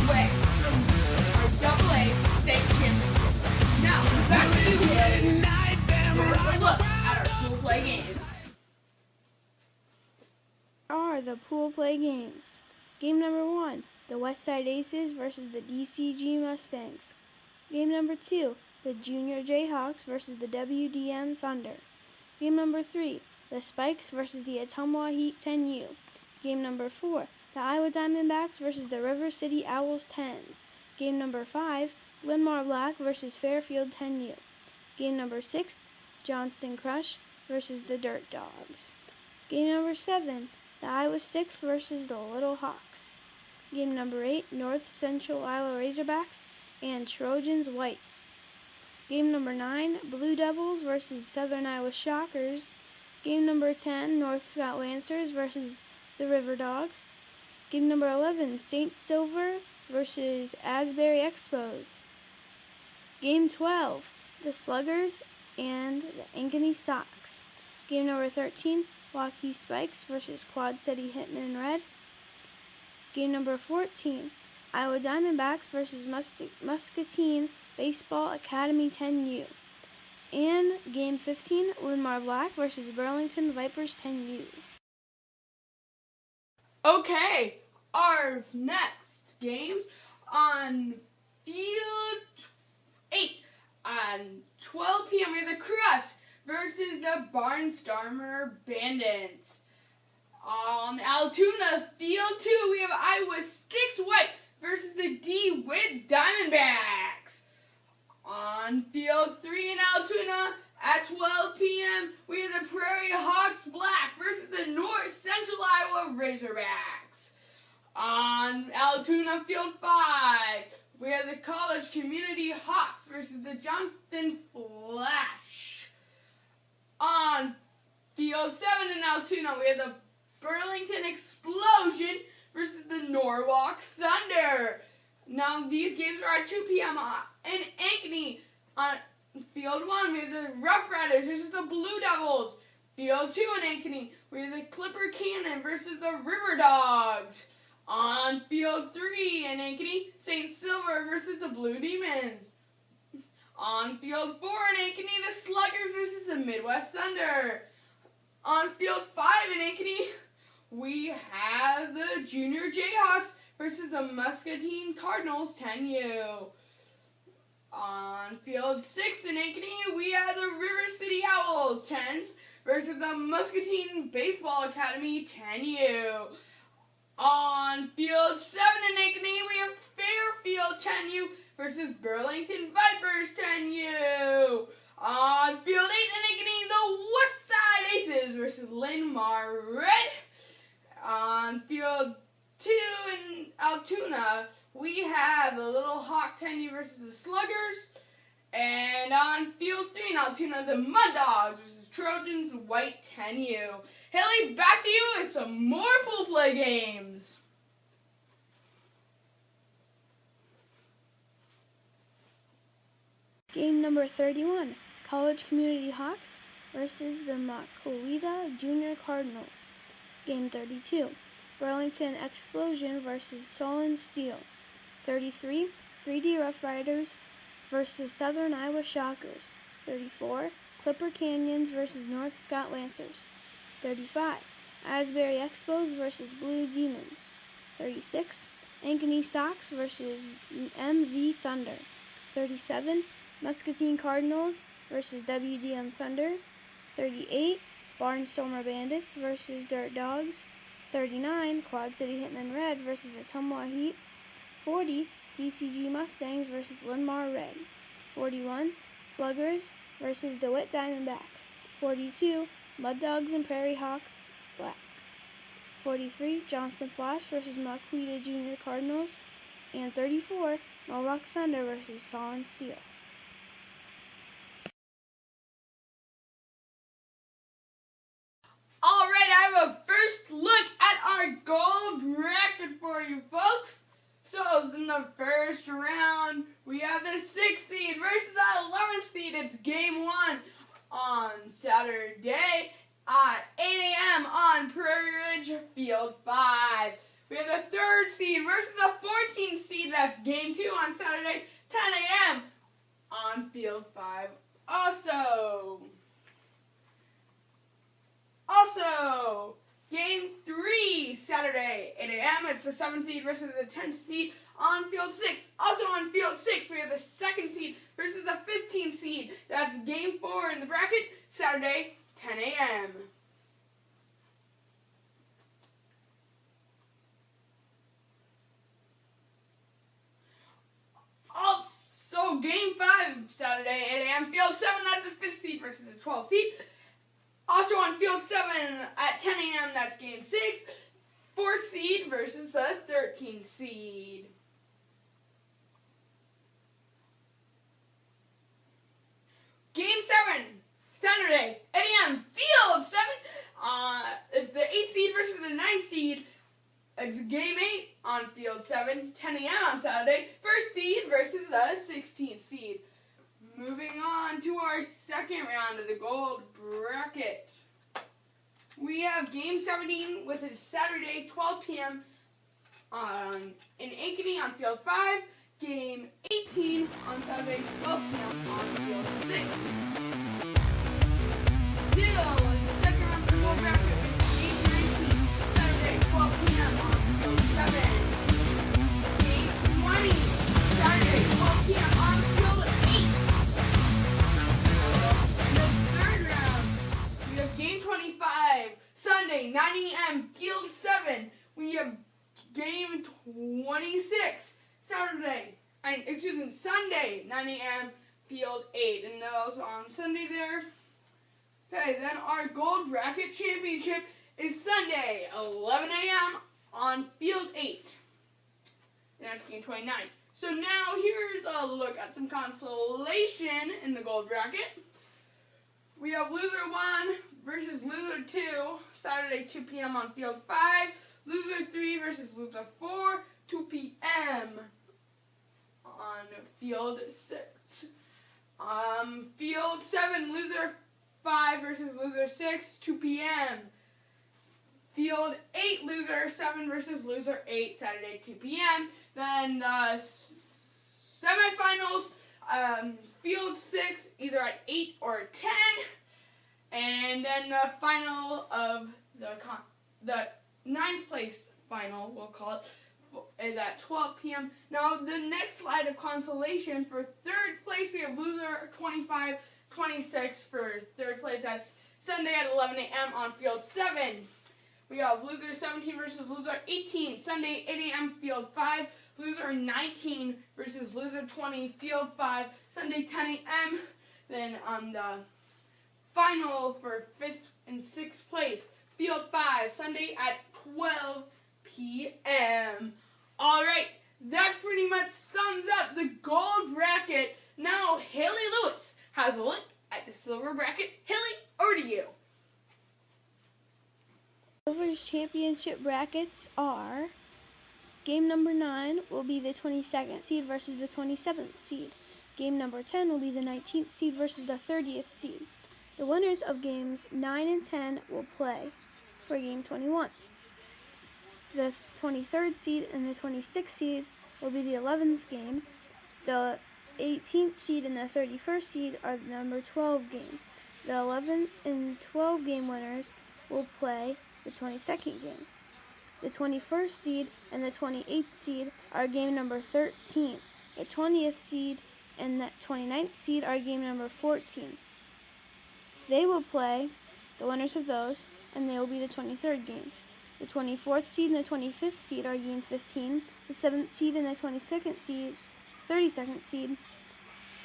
away from our Double-A state championship. Now, back to you. Here's a look at our pool play games. Are the pool play games. Game number 1, the Westside Aces versus the DCG Mustangs. Game number 2, the Junior Jayhawks versus the WDM Thunder. Game number 3, the Spikes versus the Ottumwa Heat 10U. Game number 4, the Iowa Diamondbacks versus the River City Owls 10s. Game number 5, Linmar Black versus Fairfield 10U. Game number 6, Johnston Crush versus the Dirt Dogs. Game number 7, the Iowa 6 versus the Little Hawks. Game number 8, North Central Iowa Razorbacks and Trojans White. Game number 9, Blue Devils versus Southern Iowa Shockers. Game number 10, North Scott Lancers versus the River Dogs. Game number 11, St. Silver versus Asbury Expos. Game 12, the Sluggers and the Ankeny Sox. Game number 13, Waukee Spikes versus Quad City Hitmen Red. Game number 14, Iowa Diamondbacks versus Muscatine Baseball Academy 10U. And Game 15, Linmar Black versus Burlington Vipers 10U. Okay, our next games on Field 8 on 12 p.m. we have the Crush versus the Barnstormer Bandits. On Altoona, Field 2, we have Iowa Sticks White versus the DeWitt Diamondbacks. On Field 3 in Altoona, at 12 p.m., we have the Prairie Hawks Black versus the North Central Iowa Razorbacks. On Altoona, Field 5, we have the College Community Hawks versus the Johnston Flash. On Field 7 in Altoona, we have the Burlington Explosion versus the Norwalk Thunder. Now, these games are at 2 p.m. in Ankeny. On Field 1, we have the Rough Riders versus the Blue Devils. Field 2 in Ankeny, we have the Clipper Cannon versus the River Dogs. On Field 3 in Ankeny, St. Silver versus the Blue Demons. On Field 4 in Ankeny, the Sluggers versus the Midwest Thunder. On Field 5 in Ankeny, we have the Junior Jayhawks versus the Muscatine Cardinals 10U. On Field 6 in Ankeny, we have the River City Owls 10s versus the Muscatine Baseball Academy 10U. On Field 7 in Ankeny, we have Fairfield 10U versus Burlington Vipers 10U. On Field 8 in Ankeny, the Westside Aces versus Linmar Red. On Field 2 in Altoona, we have the Little Hawk 10U versus the Sluggers. And on Field 3 in Altoona, the Mud Dogs versus Trojans White 10U. Hailey, back to you with some more pool play games. Game number 31, College Community Hawks versus the Maquoketa Junior Cardinals. Game 32, Burlington Explosion versus Solon Steel. 33, 3D Rough Riders versus Southern Iowa Shockers. 34, Clipper Canyons versus North Scott Lancers. 35, Asbury Expos versus Blue Demons. 36, Ankeny Sox versus MV Thunder. 37, Muscatine Cardinals versus WDM Thunder. 38, Barnstormer Bandits versus Dirt Dogs. 39, Quad City Hitmen Red versus Ottumwa Heat. 40, DCG Mustangs versus Linmar Red. 41, Sluggers versus DeWitt Diamondbacks. 42, Mud Dogs and Prairie Hawks Black. 43, Johnston Flash versus Maquoketa Junior Cardinals. And 34, Norwalk Thunder versus Solon Steel. All right, I have a first look at our gold bracket for you folks. So in the first round, we have the 6th seed versus the 11th seed. It's game 1 on Saturday at 8 a.m. on Prairie Ridge Field 5. We have the 3rd seed versus the 14th seed. That's game 2 on Saturday, 10 a.m. on field 5. Also, game 3, Saturday, 8 a.m. It's the 7th seed versus the 10th seed on field 6. Also on field 6, we have the 2nd seed versus the 15th seed. That's game 4 in the bracket, Saturday, 10 a.m. Also, game 5, Saturday, 8 a.m. Field 7, that's the 5th seed versus the 12th seed. Also on field 7 at 10 a.m., that's game 6. 4th seed versus the 13th seed. Game 7, Saturday, 8 a.m., field 7. It's the 8th seed versus the 9th seed. It's game 8 on field 7, 10 a.m. on Saturday. 1st seed versus the 16th seed. Moving on to our second round of the gold bracket. We have game 17 with a Saturday, 12 p.m. In Ankeny on field 5. Game 18 on Saturday, 12 p.m. on field 6. Still in the second round of the gold bracket with game 19, Saturday, 12 p.m. on field 7. Game 20, Saturday, 12 p.m. on field 8. In the third round, we have game 25, Sunday, 9 a.m., field 7. We have game 26, Sunday, 9 a.m., field 8. And those on Sunday there. Okay, then our gold bracket championship is Sunday, 11 a.m. on field 8. And that's game 29. So now here's a look at some consolation in the gold bracket. We have loser 1 versus loser 2, Saturday, 2 p.m. on field 5. Loser 3 versus loser 4, 2 p.m. on field 6. Field 7, loser 5 versus loser 6, 2 p.m. Field 8, loser 7 versus loser 8, Saturday, 2 p.m. Then the semifinals, field 6, either at 8 or 10. And then the final of the 9th place final, we'll call it, is at 12 p.m. Now, the next slide of consolation for 3rd place, we have loser 25, 26 for 3rd place. That's Sunday at 11 a.m. on field 7. We have loser 17 versus loser 18, Sunday, 8 a.m., field 5. Loser 19 versus loser 20, field 5, Sunday, 10 a.m. Then on the final for 5th and 6th place, field 5, Sunday at 12 p.m. All right, that pretty much sums up the gold bracket. Now, Hailey Lewis has a look at the silver bracket. Hailey, over to you. Silver's championship brackets are: game number 9 will be the 22nd seed versus the 27th seed. Game number 10 will be the 19th seed versus the 30th seed. The winners of games 9 and 10 will play for game 21. The 23rd seed and the 26th seed will be the 11th game. The 18th seed and the 31st seed are the number 12 game. The 11 and 12 game winners will play the 22nd game. The 21st seed and the 28th seed are game number 13. The 20th seed and the 29th seed are game number 14. They will play, the winners of those, and they will be the 23rd game. The 24th seed and the 25th seed are game 15. The 7th seed and the 32nd seed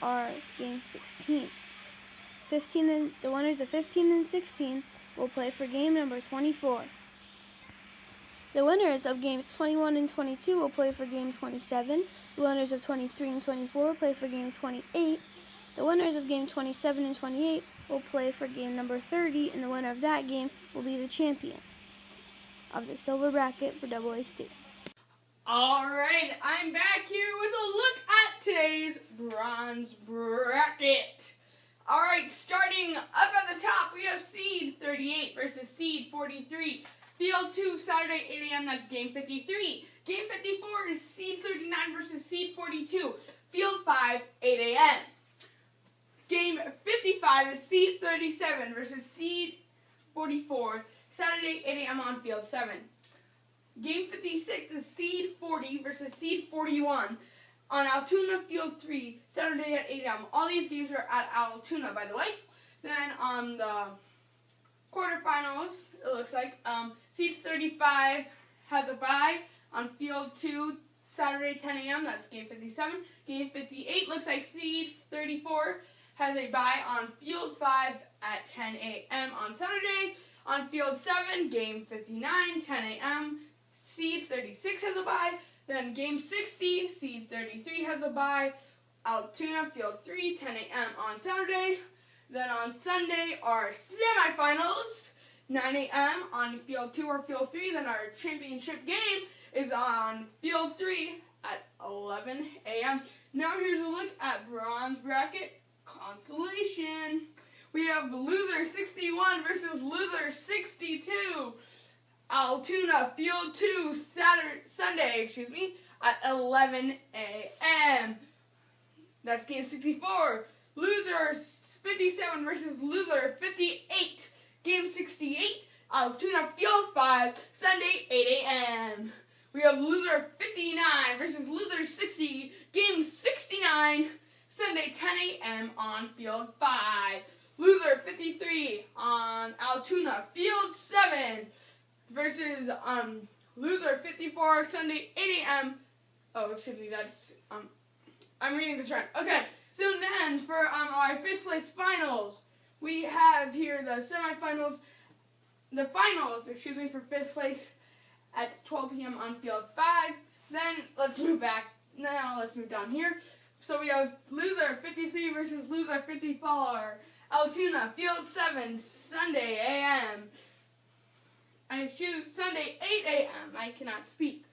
are game 16. The winners of 15 and 16 will play for game number 24. The winners of games 21 and 22 will play for game 27. The winners of 23 and 24 will play for game 28. The winners of game 27 and 28 will play for game number 30, and the winner of that game will be the champion of the silver bracket for AA State. All right, I'm back here with a look at today's bronze bracket. All right, starting up at the top, we have seed 38 versus seed 43. Field 2, Saturday, 8 a.m., that's Game 53. Game 54 is Seed 39 versus Seed 42. Field 5, 8 a.m. Game 55 is Seed 37 versus Seed 44. Saturday, 8 a.m. on Field 7. Game 56 is Seed 40 versus Seed 41 on Altoona Field 3, Saturday at 8 a.m. All these games are at Altoona, by the way. Then on the quarterfinals, it looks like, Seed 35 has a bye on Field 2, Saturday, 10 a.m. That's Game 57. Game 58 looks like Seed 34 has a bye on Field 5 at 10 a.m. on Saturday. On Field 7, Game 59, 10 a.m., Seed 36 has a bye. Then Game 60, Seed 33 has a bye. Altoona Field 3, 10 a.m. on Saturday. Then on Sunday, our semifinals, 9 a.m. on Field 2 or Field 3. Then our championship game is on Field 3 at 11 a.m. Now here's a look at bronze bracket consolation. We have loser 61 versus loser 62. Altoona Field 2 Sunday, at 11 a.m. That's Game 64. Loser 57 versus loser 58. Game 68, Altoona Field 5, Sunday, 8 a.m. We have loser 59 versus loser 60. Game 69, Sunday, 10 a.m. on Field 5. Loser 53 on Altoona Field 7 versus loser 54 Sunday 8 a.m. Oh, excuse me, that's I'm reading this wrong. Okay, so then for our fifth place finals, we have here the semifinals, the finals, for fifth place at 12 p.m. on Field 5. Then let's move back. Now let's move down here. So we have loser 53 versus loser 54. Altoona Field 7, Sunday a.m. I choose Sunday 8 a.m. I cannot speak.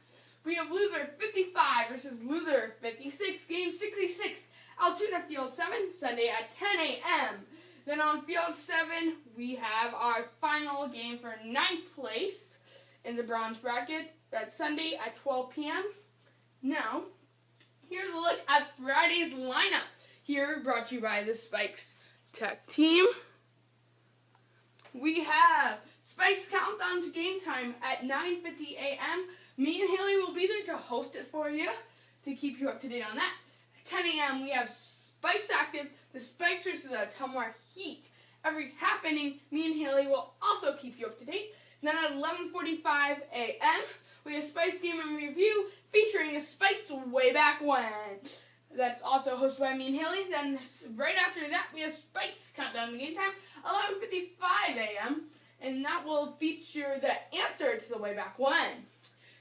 We have loser 55 versus loser 56. Game 66, Altoona Field 7, Sunday at 10 a.m. Then on Field 7, we have our final game for 9th place in the bronze bracket. That's Sunday at 12 p.m. Now, here's a look at Friday's lineup. Here, brought to you by the Spikes Tech team. We have Spikes Countdown to Game Time at 9:50 a.m. Me and Hailey will be there to host it for you, to keep you up to date on that. At 10 a.m. we have Spikes Active, the Spikes versus the Tumwater Heat. Every half inning, me and Hailey will also keep you up to date. Then at 11:45 a.m. we have Spikes Game and Review featuring a Spikes Way Back When. That's also hosted by me and Hailey. Then right after that, we have Spikes Countdown to Game Time, 11:55 a.m. And that will feature the answer to the Way Back When.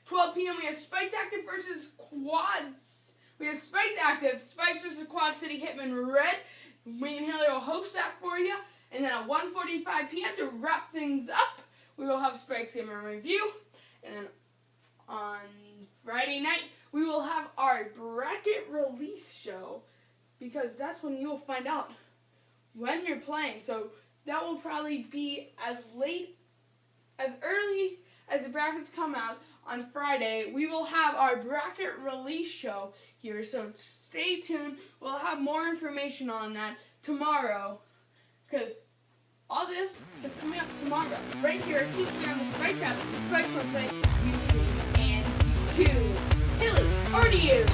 12 p.m. we have Spikes Active versus Quads. We have Spikes Active, Spikes versus Quad City Hitman Red. Me and Hailey will host that for you. And then at 1:45 p.m. to wrap things up, we will have Spikes Game and Review. And then on Friday night, we will have our bracket release show, because that's when you'll find out when you're playing. So that will probably be as early as the brackets come out on Friday. We will have our bracket release show here, so stay tuned. We'll have more information on that tomorrow, because all this is coming up tomorrow, right here exclusively on the Spikes app, Spikes website, YouTube, and YouTube. Hailey, over to you.